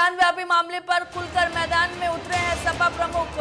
ज्ञान व्यापी मामले पर खुलकर मैदान में उतरे हैं सपा प्रमुख।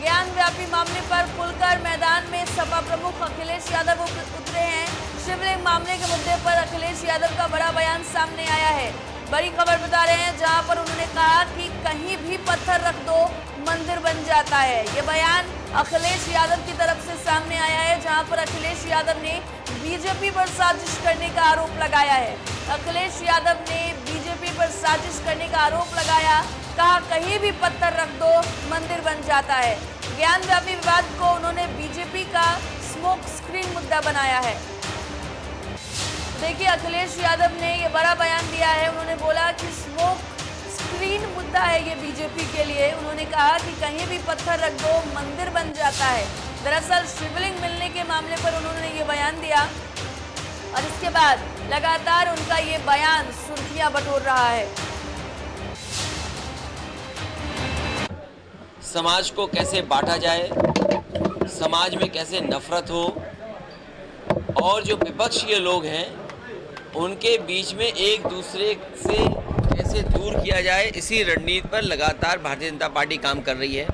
ज्ञान व्यापी मामले पर खुलकर मैदान में सपा प्रमुख अखिलेश यादव उतरे हैं। शिवलिंग मामले के मुद्दे पर अखिलेश यादव का बड़ा बयान सामने आया है। बड़ी खबर बता रहे हैं, जहां पर उन्होंने कहा कि कहीं भी पत्थर रख दो मंदिर बन जाता है। ये बयान अखिलेश यादव की तरफ से सामने आया है, जहां पर अखिलेश यादव ने बीजेपी पर साजिश करने का आरोप लगाया है। अखिलेश यादव ने बीजेपी पर साजिश करने का आरोप लगाया, कहा कहीं भी पत्थर रख दो मंदिर बन जाता है। ज्ञान व्यापी विवाद को उन्होंने बीजेपी का स्मोक स्क्रीन मुद्दा बनाया है। देखिए, अखिलेश यादव ने ये बड़ा बयान दिया है। उन्होंने बोला कि स्मोक स्क्रीन मुद्दा है ये बीजेपी के लिए। उन्होंने कहा कि कहीं भी पत्थर रख दो मंदिर बन जाता है। दरअसल शिवलिंग मिलने के मामले पर उन्होंने ये बयान दिया और इसके बाद लगातार उनका ये बयान सुर्खियां बटोर रहा है। समाज को कैसे बांटा जाए, समाज में कैसे नफरत हो और जो विपक्षीय लोग हैं उनके बीच में एक दूसरे से कैसे दूर किया जाए, इसी रणनीति पर लगातार भारतीय जनता पार्टी काम कर रही है।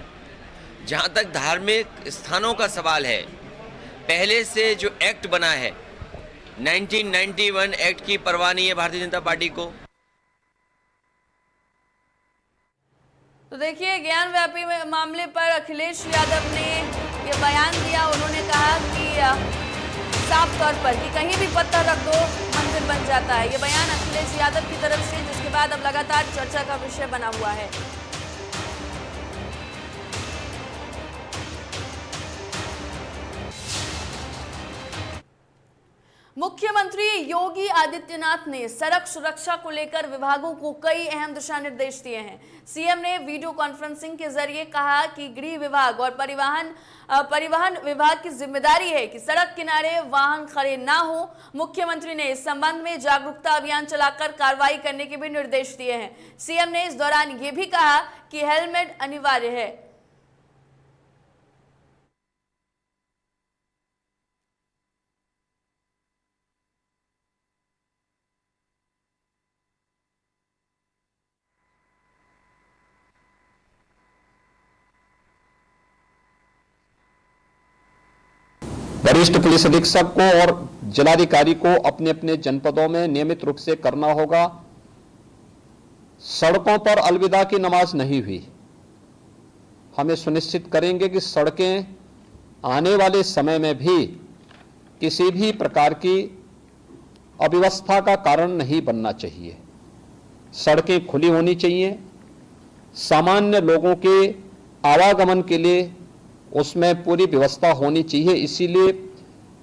जहां तक धार्मिक स्थानों का सवाल है, पहले से जो एक्ट बना है 1991 एक्ट की परवाह नहीं है भारतीय जनता पार्टी को। तो देखिए, ज्ञान व्यापी मामले पर अखिलेश यादव ने ये बयान दिया। उन्होंने कहा कि साफ तौर पर कि कहीं भी पत्थर रख दो मंदिर बन जाता है। ये बयान अखिलेश यादव की तरफ से, जिसके बाद अब लगातार चर्चा का विषय बना हुआ है। मुख्यमंत्री योगी आदित्यनाथ ने सड़क सुरक्षा को लेकर विभागों को कई अहम दिशा निर्देश दिए हैं। सीएम ने वीडियो कॉन्फ्रेंसिंग के जरिए कहा कि गृह विभाग और परिवहन विभाग की जिम्मेदारी है कि सड़क किनारे वाहन खड़े ना हो। मुख्यमंत्री ने इस संबंध में जागरूकता अभियान चलाकर कार्रवाई करने के भी निर्देश दिए हैं। सीएम ने इस दौरान ये भी कहा कि हेलमेट अनिवार्य है। वरिष्ठ पुलिस अधीक्षक को और जिलाधिकारी को अपने अपने जनपदों में नियमित रूप से करना होगा। सड़कों पर अलविदा की नमाज नहीं हुई। हमें सुनिश्चित करेंगे कि सड़कें आने वाले समय में भी किसी भी प्रकार की अव्यवस्था का कारण नहीं बनना चाहिए। सड़कें खुली होनी चाहिए। सामान्य लोगों के आवागमन के लिए उसमें पूरी व्यवस्था होनी चाहिए। इसीलिए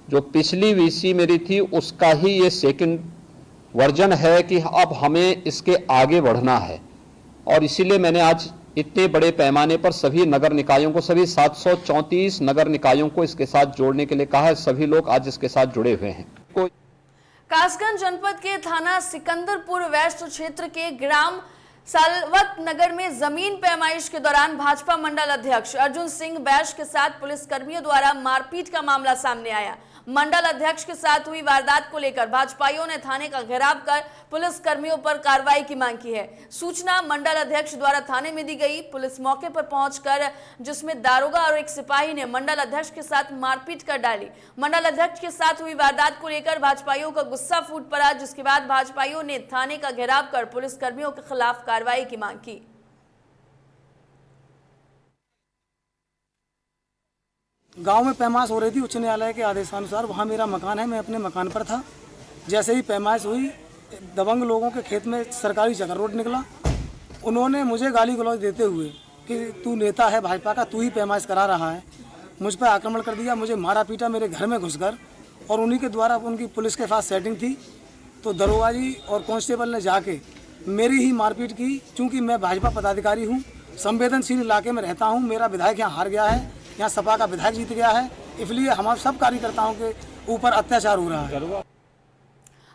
जो पिछली वीसी मेरी थी उसका ही ये सेकंड वर्जन है कि अब हमें इसके आगे बढ़ना है। और इसीलिए मैंने आज इतने बड़े पैमाने पर सभी नगर निकायों को, सभी 734 नगर निकायों को इसके साथ जोड़ने के लिए कहा है। सभी लोग आज इसके साथ जुड़े हुए हैं। कासगंज जनपद के थाना सिकंदरपुर वेस्ट क्षेत्र के ग्राम सालवत नगर में जमीन पैमाइश के दौरान भाजपा मंडल अध्यक्ष अर्जुन सिंह बैश के साथ पुलिस कर्मियों द्वारा मारपीट का मामला सामने आया। मंडल अध्यक्ष के साथ हुई वारदात को लेकर भाजपाइयों ने थाने का घेराव कर पुलिस कर्मियों पर कार्रवाई की मांग की है। सूचना मंडल अध्यक्ष द्वारा थाने में दी गई। पुलिस मौके पर पहुंचकर, जिसमें दारोगा और एक सिपाही ने मंडल अध्यक्ष के साथ मारपीट कर डाली। मंडल अध्यक्ष के साथ हुई वारदात को लेकर भाजपाइयों का गुस्सा फूट पड़ा, जिसके बाद भाजपाइयों ने थाने का घेराव कर पुलिस कर्मियों के खिलाफ कार्रवाई की मांग की। गांव में पैमाइश हो रही थी उच्च न्यायालय के आदेशानुसार। वहां मेरा मकान है, मैं अपने मकान पर था। जैसे ही पैमाइश हुई, दबंग लोगों के खेत में सरकारी चक्कर रोड निकला। उन्होंने मुझे गाली गलौज देते हुए कि तू नेता है भाजपा का, तू ही पैमाइश करा रहा है, मुझ पर आक्रमण कर दिया। मुझे मारा पीटा मेरे घर में घुसकर, और उन्हीं के द्वारा उनकी पुलिस के साथ सेटिंग थी। तो दरोगा जी और कांस्टेबल ने जाके मेरी ही मारपीट की। चूँकि मैं भाजपा पदाधिकारी हूँ, संवेदनशील इलाके में रहता हूँ, मेरा विधायक यहाँ हार गया है, यहाँ सपा का विधायक जीत गया है, इसलिए हमारे सब कार्यकर्ताओं के ऊपर अत्याचार हो रहा है।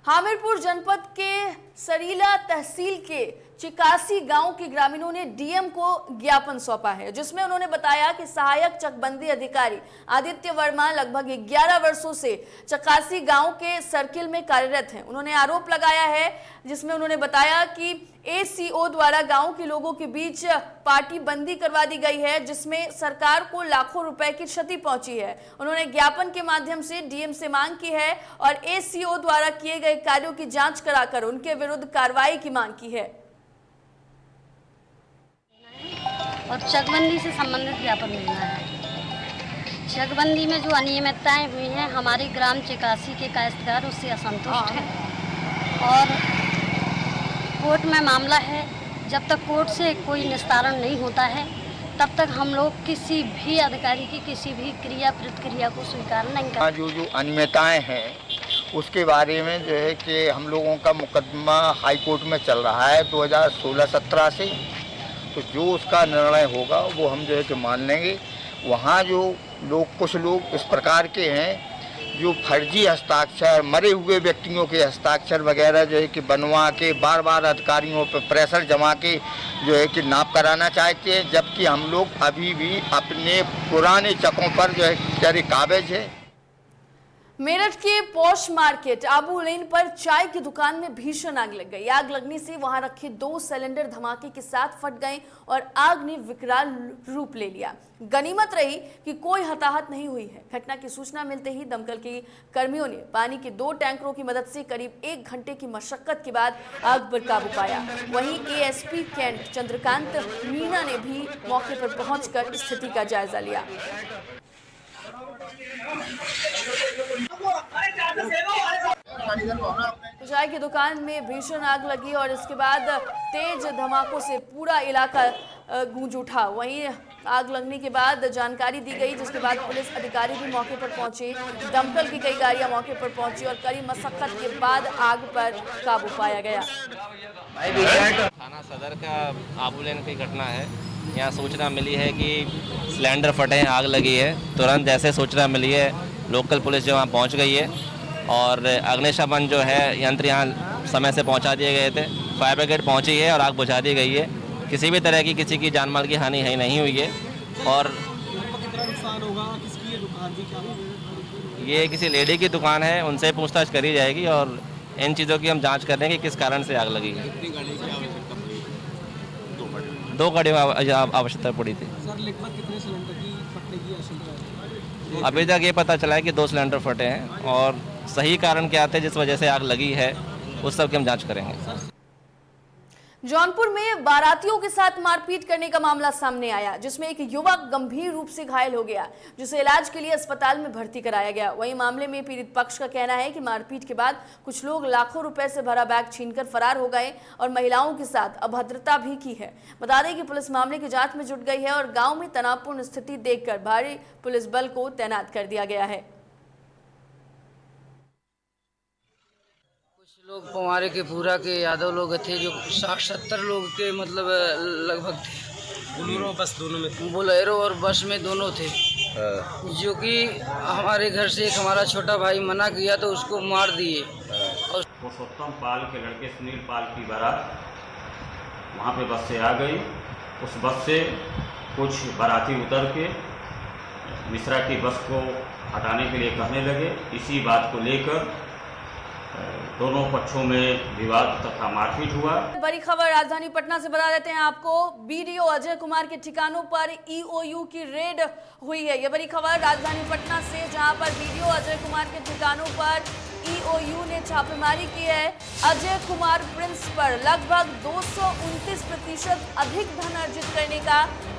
हामिरपुर जनपद के सरीला तहसील के चिकासी गांव के ग्रामीणों ने डीएम को ज्ञापन सौंपा है, जिसमें उन्होंने बताया कि सहायक चकबंदी अधिकारी आदित्य वर्मा लगभग 11 वर्षों से चिकासी गांव के सर्किल में कार्यरत हैं। उन्होंने आरोप लगाया है, जिसमें उन्होंने बताया कि एसीओ द्वारा गांव के लोगों के बीच पार्टी बंदी करवा दी गई है, जिसमें सरकार को लाखों रुपए की क्षति पहुंची है। उन्होंने ज्ञापन के माध्यम से डीएम से मांग की है और एसीओ द्वारा किए गए कार्यों की जांच कराकर उनके विरुद्ध कार्रवाई की मांग की है। और चकबंदी से संबंधित ज्ञापन मिलना है। चकबंदी में जो अनियमितताएं हुई हैं, हमारे ग्राम चिकासी के काश्तकार उससे असंतुष्ट हैं और कोर्ट में मामला है। जब तक कोर्ट से कोई निस्तारण नहीं होता है, तब तक हम लोग किसी भी अधिकारी की किसी भी क्रिया प्रतिक्रिया को स्वीकार नहीं करते। जो अनियमितताएं हैं उसके बारे में जो है कि हम लोगों का मुकदमा हाई कोर्ट में चल रहा है 2016-17 से, तो जो उसका निर्णय होगा वो हम जो है कि मान लेंगे। वहाँ जो लोग कुछ लोग इस प्रकार के हैं जो फर्जी हस्ताक्षर, मरे हुए व्यक्तियों के हस्ताक्षर वगैरह जो है कि बनवा के बार बार अधिकारियों पर प्रेशर जमा के जो है कि नाप कराना चाहते हैं, जबकि हम लोग अभी भी अपने पुराने चकों पर जो है जारी काबिज है। मेरठ के पॉश मार्केट आबू लेन पर चाय की दुकान में भीषण आग लग गई। आग लगने से वहां रखे 2 सिलेंडर धमाके के साथ फट गए और आग ने विकराल रूप ले लिया। गनीमत रही कि कोई हताहत नहीं हुई है। घटना की सूचना मिलते ही दमकल के कर्मियों ने पानी के 2 टैंकरों की मदद से करीब 1 घंटे की मशक्कत के बाद आग पर काबू पाया। वहीं एएसपी कैंट चंद्रकांत मीना ने भी मौके पर पहुंचकर स्थिति का जायजा लिया। चाय की दुकान में भीषण आग लगी और इसके बाद तेज धमाकों से पूरा इलाका गूंज उठा। वहीं आग लगने के बाद जानकारी दी गई, जिसके बाद पुलिस अधिकारी भी मौके पर पहुंचे। दमकल की कई गाड़ियां मौके पर पहुंची और कड़ी मशक्कत के बाद आग पर काबू पाया गया। थाना सदर का आबू लेन की घटना है। यहाँ सूचना मिली है कि सिलेंडर फटे हैं, आग लगी है। तुरंत जैसे सूचना मिली है, लोकल पुलिस जो वहाँ पहुँच गई है और अग्निशमन जो है यंत्र यहाँ समय से पहुँचा दिए गए थे। फायर ब्रिगेड पहुँची है और आग बुझा दी गई है। किसी भी तरह की किसी की जान माल की हानि नहीं हुई है। और कितना नुकसान होगा, किसकी ये दुकान थी, क्या ये किसी लेडी की दुकान है, उनसे पूछताछ करी जाएगी और इन चीज़ों की हम जांच कर रहे हैं कि किस कारण से आग लगी है। 2 गाड़ियों की आवश्यकता पड़ी थी। सर लगभग कितने सिलेंडर की फटने की आशंका है? अभी तक ये पता चला है कि 2 सिलेंडर फटे हैं और सही कारण क्या थे जिस वजह से आग लगी है, उस सब की हम जांच करेंगे। जौनपुर में बारातियों के साथ मारपीट करने का मामला सामने आया, जिसमें एक युवक गंभीर रूप से घायल हो गया, जिसे इलाज के लिए अस्पताल में भर्ती कराया गया। वहीं मामले में पीड़ित पक्ष का कहना है कि मारपीट के बाद कुछ लोग लाखों रुपए से भरा बैग छीनकर फरार हो गए और महिलाओं के साथ अभद्रता भी की है। बता दें कि पुलिस मामले की जांच में जुट गई है और गाँव में तनावपूर्ण स्थिति देखकर भारी पुलिस बल को तैनात कर दिया गया है। लोग पवारे के पूरा के यादव लोग थे, जो 60-70 लोग के मतलब लगभग थे। बोलेरो बस दोनों में थे, बोलेरो और बस में दोनों थे। जो कि हमारे घर से एक हमारा छोटा भाई मना किया तो उसको मार दिए। और पुरुषोत्तम पाल के लड़के सुनील पाल की बारात वहाँ पे बस से आ गई। उस बस से कुछ बाराती उतर के मिश्रा की बस को हटाने के लिए कहने लगे। इसी बात को लेकर दोनों पक्षों में विवाद तथा मारपीट हुआ। बड़ी खबर राजधानी पटना से बता देते हैं आपको। बीडीओ अजय कुमार के ठिकानों पर ईओयू की रेड हुई है। यह बड़ी खबर राजधानी पटना से, जहां पर बीडीओ अजय कुमार के ठिकानों पर ईओयू ने छापेमारी की है। अजय कुमार प्रिंस पर लगभग 229% अधिक धन अर्जित करने का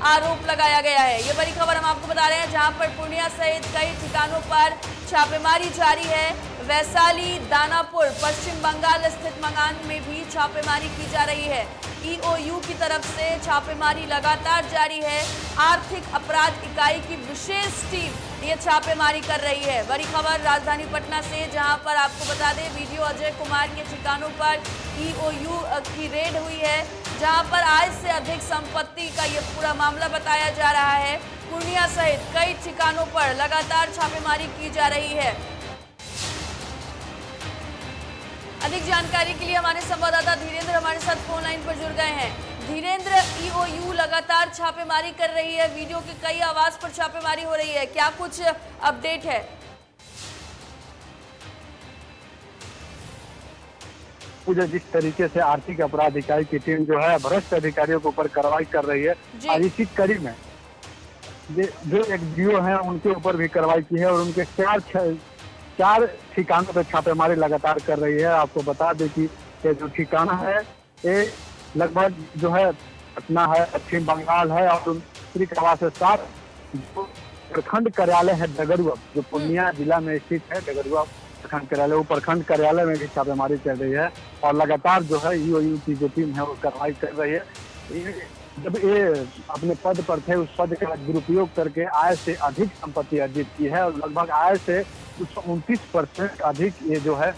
आरोप लगाया गया है। यह बड़ी खबर हम आपको बता रहे हैं, जहां पर पूर्णिया सहित कई ठिकानों पर छापेमारी जारी है। वैशाली, दानापुर, पश्चिम बंगाल स्थित मकान में भी छापेमारी की जा रही है। ईओयू की तरफ से छापेमारी लगातार जारी है। आर्थिक अपराध इकाई की विशेष टीम ये छापेमारी कर रही है। बड़ी खबर राजधानी पटना से, जहां पर आपको बता दें बीडीओ अजय कुमार के ठिकानों पर ईओयू की रेड हुई है, जहां पर आय से अधिक संपत्ति का ये पूरा मामला बताया जा रहा है। पूर्णिया सहित कई ठिकानों पर लगातार छापेमारी की जा रही है। अधिक जानकारी के लिए हमारे संवाददाता धीरेन्द्र हमारे साथ फोन लाइन पर जुड़ गए हैं। धीरेन्द्र, ईओयू लगातार छापेमारी कर रही है, वीडियो के कई आवाज पर छापेमारी हो रही है, क्या कुछ अपडेट है? मुझे जिस तरीके से आर्थिक अपराध इकाई की टीम जो है भ्रष्ट अधिकारियों के ऊपर कार्रवाई कर रही है और इसी कड़ी में जो एक डीओ है उनके ऊपर भी कार्रवाई की है और उनके चार ठिकानों पर छापेमारी लगातार कर रही है। आपको बता दें कि ये जो ठिकाना है ये लगभग जो है पटना है, पश्चिम बंगाल है और उत्तरी कवा से 7 प्रखंड कार्यालय है डगरुआ, जो पूर्णिया जिला में स्थित है। डगरुआ प्रखंड कार्यालय, वो प्रखंड कार्यालय में भी छापेमारी चल रही है और लगातार जो है ईओयू की जो टीम है वो कार्रवाई कर रही है। जब ये अपने पद पर थे, उस पद का दुरुपयोग करके आय से अधिक संपत्ति अर्जित की है और लगभग आय से 29% अधिक ये जो है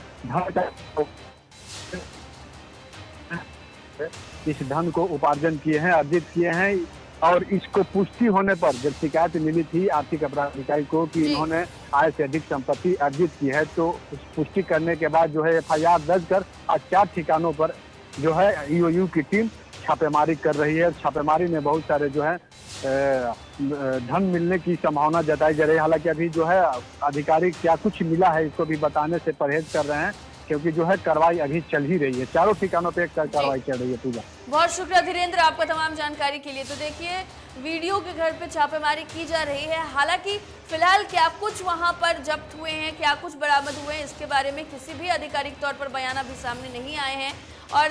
इस धन को उपार्जन किए हैं, अर्जित किए हैं। और इसको पुष्टि होने पर जब शिकायत मिली थी आर्थिक अपराध इकाई को कि इन्होंने आय से अधिक संपत्ति अर्जित की है, तो उस पुष्टि करने के बाद जो है FIR दर्ज कर आज 4 ठिकानों पर जो है ईओयू की टीम छापेमारी कर रही है। छापेमारी में बहुत सारे जो है धन मिलने की संभावना जताई जा रही है। हालांकि अभी जो है अधिकारी क्या कुछ मिला है इसको भी बताने से परहेज कर रहे हैं, क्योंकि जो है कार्रवाई अभी चल ही रही है। चारों ठिकानों पे कार्रवाई चल रही है। पूजा, बहुत शुक्रिया धीरेन्द्र आपका तमाम जानकारी के लिए। तो देखिए, वीडियो के घर पे छापेमारी की जा रही है। हालांकि फिलहाल क्या कुछ वहां पर जब्त हुए हैं, क्या कुछ बरामद हुए हैं, इसके बारे में किसी भी आधिकारिक तौर पर बयान अभी सामने नहीं आए हैं। और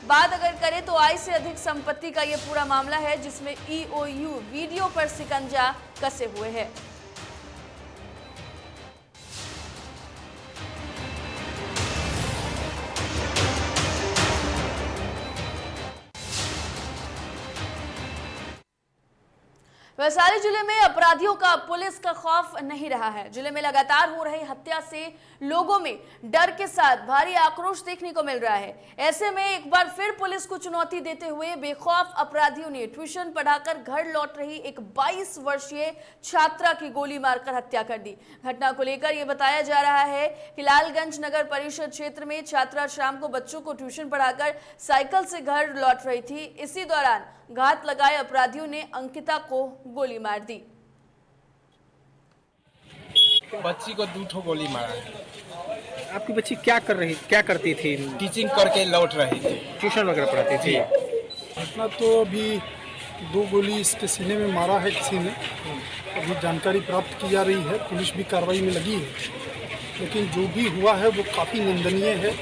बात अगर करें तो आय से अधिक संपत्ति का ये पूरा मामला है जिसमें ईओयू वीडियो पर शिकंजा कसे हुए है। वैशाली जिले में अपराधियों का पुलिस का खौफ नहीं रहा है। जिले में लगातार हो रही हत्या से लोगों में डर के साथ भारी आक्रोश देखने को मिल रहा है। ऐसे में एक बार फिर पुलिस को चुनौती देते हुए बेखौफ अपराधियों ने ट्यूशन पढ़ाकर घर लौट रही एक 22 वर्षीय छात्रा की गोली मारकर हत्या कर दी। घटना को लेकर यह बताया जा रहा है कि लालगंज नगर परिषद क्षेत्र में छात्रा शाम को बच्चों को ट्यूशन पढ़ाकर साइकिल से घर लौट रही थी। इसी दौरान घात लगाए अपराधियों ने अंकिता को गोली मार दी। बच्ची को 2 ठो गोली मारा है। आपकी बच्ची क्या करती थी? टीचिंग करके लौट रही थी, ट्यूशन वगैरह पढ़ाती थी। घटना तो अभी 2 गोली इसके सीने में मारा है किसी ने, अभी जानकारी प्राप्त की जा रही है, पुलिस भी कार्रवाई में लगी है। लेकिन जो भी हुआ है वो काफ़ी निंदनीय है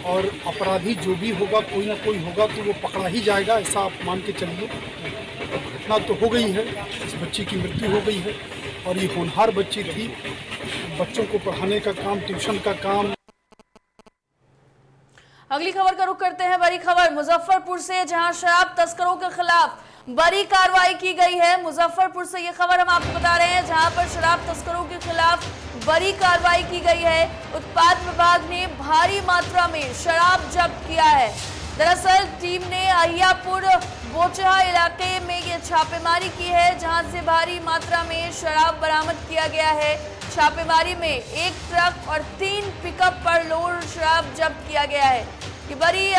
और अपराधी जो भी होगा, कोई ना कोई होगा तो वो पकड़ा ही जाएगा, ऐसा आप मान के चलिए। घटना तो हो गई है, इस बच्ची की मृत्यु हो गई है और ये होनहार बच्ची थी। बच्चों को पढ़ाने का काम, ट्यूशन का काम। अगली खबर का रुख करते हैं। बड़ी खबर मुजफ्फरपुर से, जहां शराब तस्करों के खिलाफ बड़ी कार्रवाई की गई है। मुजफ्फरपुर से ये खबर हम आपको बता रहे हैं, जहां पर शराब तस्करों के खिलाफ बड़ी कार्रवाई की गई है। उत्पाद विभाग ने भारी मात्रा में शराब जब्त किया है। दरअसल टीम ने अहियापुर बोचहा इलाके में ये छापेमारी की है, जहां से भारी मात्रा में शराब बरामद किया गया है। छापेमारी में 1 ट्रक और 3 पिकअप पर लोड शराब जब्त किया गया है। ये बड़ी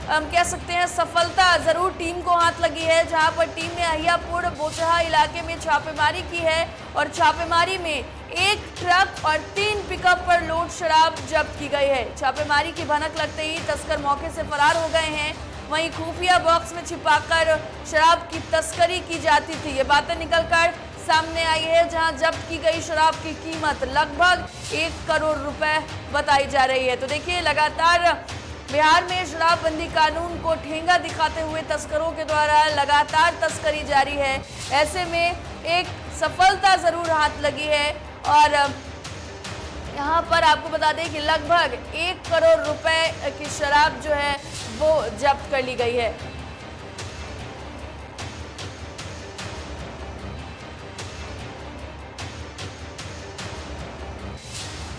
हम कह सकते हैं सफलता जरूर टीम को हाथ लगी है, जहां पर टीम ने अहियापुर बोचहा इलाके में छापेमारी की है और छापेमारी में 1 ट्रक और 3 पिकअप पर लोड शराब जब्त की गई है। छापेमारी की भनक लगते ही तस्कर मौके से फरार हो गए हैं। वहीं खुफिया बॉक्स में छिपाकर शराब की तस्करी की जाती थी, ये बातें निकलकर सामने आई है। जहां जब्त की गई शराब की कीमत लगभग 1 करोड़ रुपए बताई जा रही है। तो देखिए, लगातार बिहार में शराबबंदी कानून को ठेंगा दिखाते हुए तस्करों के द्वारा लगातार तस्करी जारी है। ऐसे में एक सफलता जरूर हाथ लगी है और यहाँ पर आपको बता दें कि लगभग 1 करोड़ रुपए की शराब जो है वो जब्त कर ली गई है।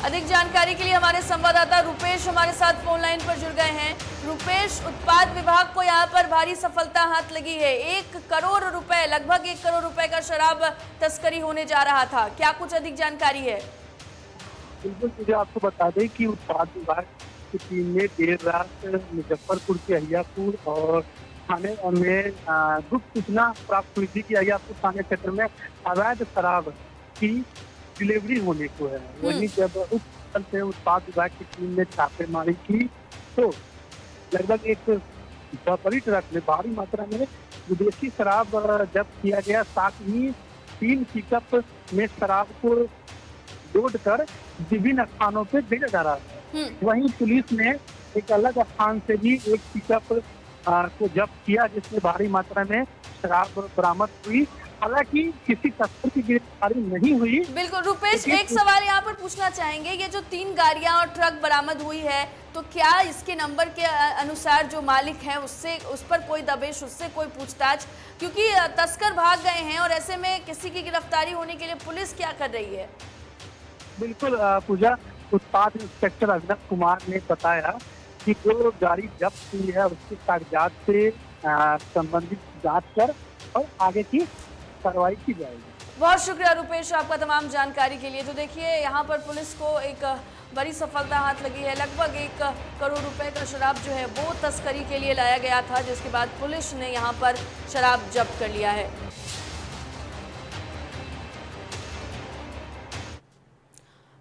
अधिक जानकारी के लिए हमारे संवाददाता रुपेश हमारे साथ फोन लाइन पर जुड़ गए हैं। रुपेश, उत्पाद विभाग को यहाँ पर भारी सफलता हाथ लगी है। 1 करोड़ रुपए, लगभग 1 करोड़ रुपए का शराब तस्करी होने जा रहा था, क्या कुछ अधिक जानकारी है? बिल्कुल, मुझे आपको बता दें कि उत्पाद विभाग की टीम ने देर रात मुजफ्फरपुर के अहियापुर और थाने में गुप्त सूचना प्राप्त हुई थी कि अहियापुर थाने क्षेत्र में अवैध शराब की डिलीवरी होने को है। वहीं जब उस स्थल से उत्पाद विभाग की टीम ने छापेमारी की तो लगभग एक बड़ी ट्रक में भारी मात्रा में विदेशी शराब जब्त किया गया। साथ ही 3 पिकअप में शराब को लोड कर विभिन्न स्थानों पे भेजा जा रहा है। वहीं पुलिस ने एक अलग स्थान से भी एक पिकअप को जब्त किया जिसमें भारी मात्रा में शराब बरामद हुई। हालांकि किसी तस्कर की गिरफ्तारी नहीं हुई। बिल्कुल रुपेश, एक सवाल यहाँ पर पूछना चाहेंगे, ये जो 3 गाड़ियां और ट्रक बरामद हुई है तो क्या इसके नंबर के अनुसार जो मालिक है उससे उस पर कोई दबिश, उससे कोई पूछताछ, क्योंकि तस्कर भाग गए हैं और ऐसे में किसी की गिरफ्तारी होने के लिए पुलिस क्या कर रही है? बिल्कुल पूजा, उत्पाद इंस्पेक्टर अभिनव कुमार ने बताया कि जो गाड़ी जब्त हुई है उसके कागजात से संबंधित जांच कर और आगे की कार्रवाई की जाएगी। बहुत शुक्रिया रुपेश आपका तमाम जानकारी के लिए। तो देखिए यहाँ पर पुलिस को एक बड़ी सफलता हाथ लगी है। लगभग 1 करोड़ रुपए का शराब जो है वो तस्करी के लिए लाया गया था, जिसके बाद पुलिस ने यहाँ पर शराब जब्त कर लिया है।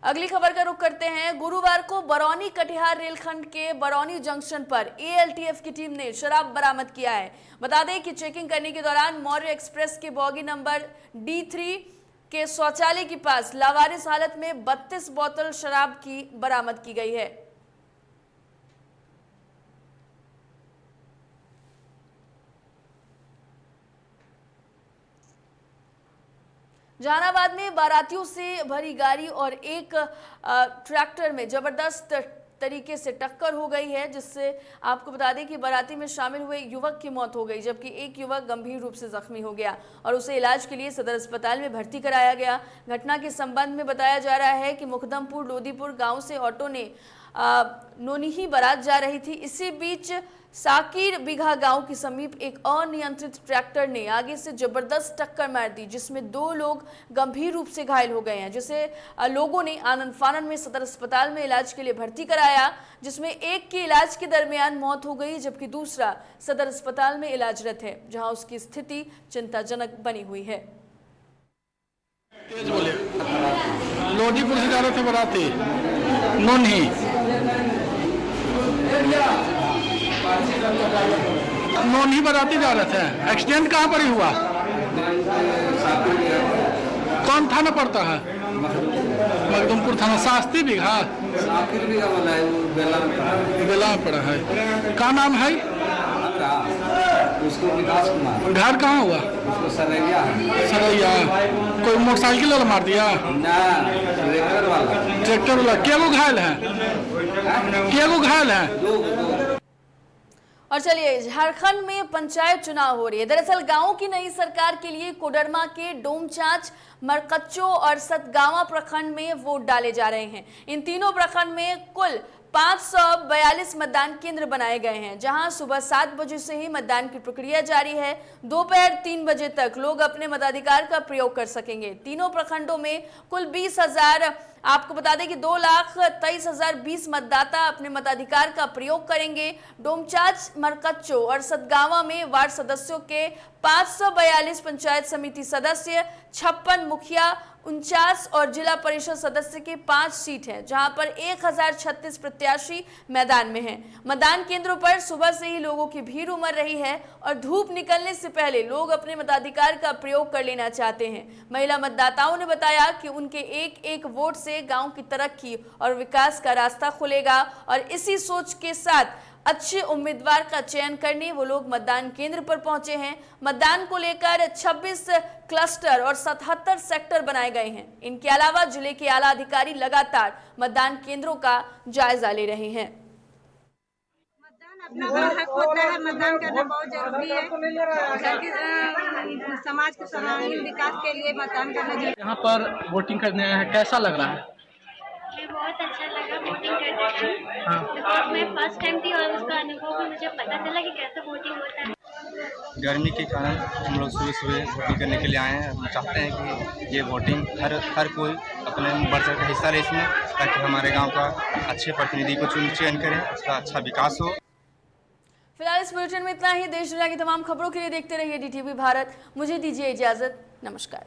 अगली खबर का रुख करते हैं। गुरुवार को बरौनी कटिहार रेलखंड के बरौनी जंक्शन पर एएलटीएफ की टीम ने शराब बरामद किया है। बता दें कि चेकिंग करने के दौरान मौर्य एक्सप्रेस के बोगी नंबर D3 के शौचालय के पास लावारिस हालत में 32 बोतल शराब की बरामद की गई है। जहानाबाद में बारातियों से भरी गाड़ी और एक ट्रैक्टर में जबरदस्त तरीके से टक्कर हो गई है, जिससे आपको बता दें कि बाराती में शामिल हुए युवक की मौत हो गई, जबकि एक युवक गंभीर रूप से जख्मी हो गया और उसे इलाज के लिए सदर अस्पताल में भर्ती कराया गया। घटना के संबंध में बताया जा रहा है कि मुकदमपुर लोदीपुर गांव से ऑटो ने नोनिही बारात जा रही थी। इसी बीच साकिर बिघा गांव के समीप एक अनियंत्रित ट्रैक्टर ने आगे से जबरदस्त टक्कर मार दी, जिसमें 2 लोग गंभीर रूप से घायल हो गए हैं, जिसे लोगों ने आनंद फानन में सदर अस्पताल में इलाज के लिए भर्ती कराया, जिसमें एक की इलाज के दरमियान मौत हो गई जबकि दूसरा सदर अस्पताल में इलाजरत है, जहां उसकी स्थिति चिंताजनक बनी हुई है। तेज बोले लोदीपुर से जा रहे थे बाराती नोनी बाराती जा रहे थे। एक्सीडेंट कहाँ पर ही हुआ? कौन थाना पड़ता है? मखदुमपुर थाना। शास्त्री बिघा बेला पड़ा है। क्या नाम है उसको? विकास कुमार। घर कहाँ हुआ? उसको सरैया। सरैया। कोई मोटरसाइकिल वाला मार दिया? ना, ट्रैक्टर वाला। ट्रैक्टर वाला। क्या वो घायल है? क्या वो घायल है? 2। और चलिए, झारखंड में पंचायत चुनाव हो रही है। दरअसल गांवों की नई सरकार के लिए कोडरमा के डोमचांच, मरकच्चो और सतगावा प्रखंड में वोट डाले जा रहे हैं। इन तीनों प्रखंड में कुल 542 मतदान केंद्र बनाए गए हैं, जहां सुबह 7 बजे से ही मतदान की प्रक्रिया जारी है। दोपहर 3 बजे तक लोग अपने मताधिकार का प्रयोग कर सकेंगे। तीनों प्रखंडों में कुल 20,000, आपको बता दें कि 2,23,020 मतदाता अपने मताधिकार का प्रयोग करेंगे। डोमचांच, मरकच्चो और सतगावा में वार्ड सदस्यों के 542 पंचायत समिति सदस्य, 56 मुखिया, 49 और जिला परिषद सदस्य के 5 सीट हैं, जहां पर 1036 प्रत्याशी मैदान में हैं। मतदान केंद्रों पर सुबह से ही लोगों की भीड़ उमड़ रही है और धूप निकलने से पहले लोग अपने मताधिकार का प्रयोग कर लेना चाहते हैं। महिला मतदाताओं ने बताया कि उनके एक वोट से गांव की तरक्की और विकास का रास्ता खुलेगा और इसी सोच के साथ अच्छे उम्मीदवार का चयन करने वो लोग मतदान केंद्र पर पहुंचे हैं। मतदान को लेकर 26 क्लस्टर और 77 सेक्टर बनाए गए हैं। इनके अलावा जिले के आला अधिकारी लगातार मतदान केंद्रों का जायजा ले रहे हैं। अपना हक होता है, मतदान करना बहुत जरूरी है। समाज के सर्वांगीण विकास के लिए मतदान करना जरूरी है। यहाँ पर वोटिंग करने आए हैं, कैसा लग रहा है? बहुत अच्छा लगा वोटिंग करने का। मैं फर्स्ट टाइम थी और उसका अनुभव भी मुझे पता चला कि कैसे वोटिंग होता है। गर्मी के कारण हम लोग सुबह सुबह वोटिंग करने के लिए आए हैं। हम चाहते हैं कि ये वोटिंग हर कोई अपने बढ़ चढ़ कर हिस्सा ले इसमें, ताकि हमारे गांव का अच्छे प्रतिनिधि को चयन करें, उसका अच्छा विकास हो। फिलहाल इस बुलेटिन में इतना ही। देश दुनिया की तमाम खबरों के लिए देखते रहिए DTV भारत। मुझे दीजिए इजाजत। नमस्कार।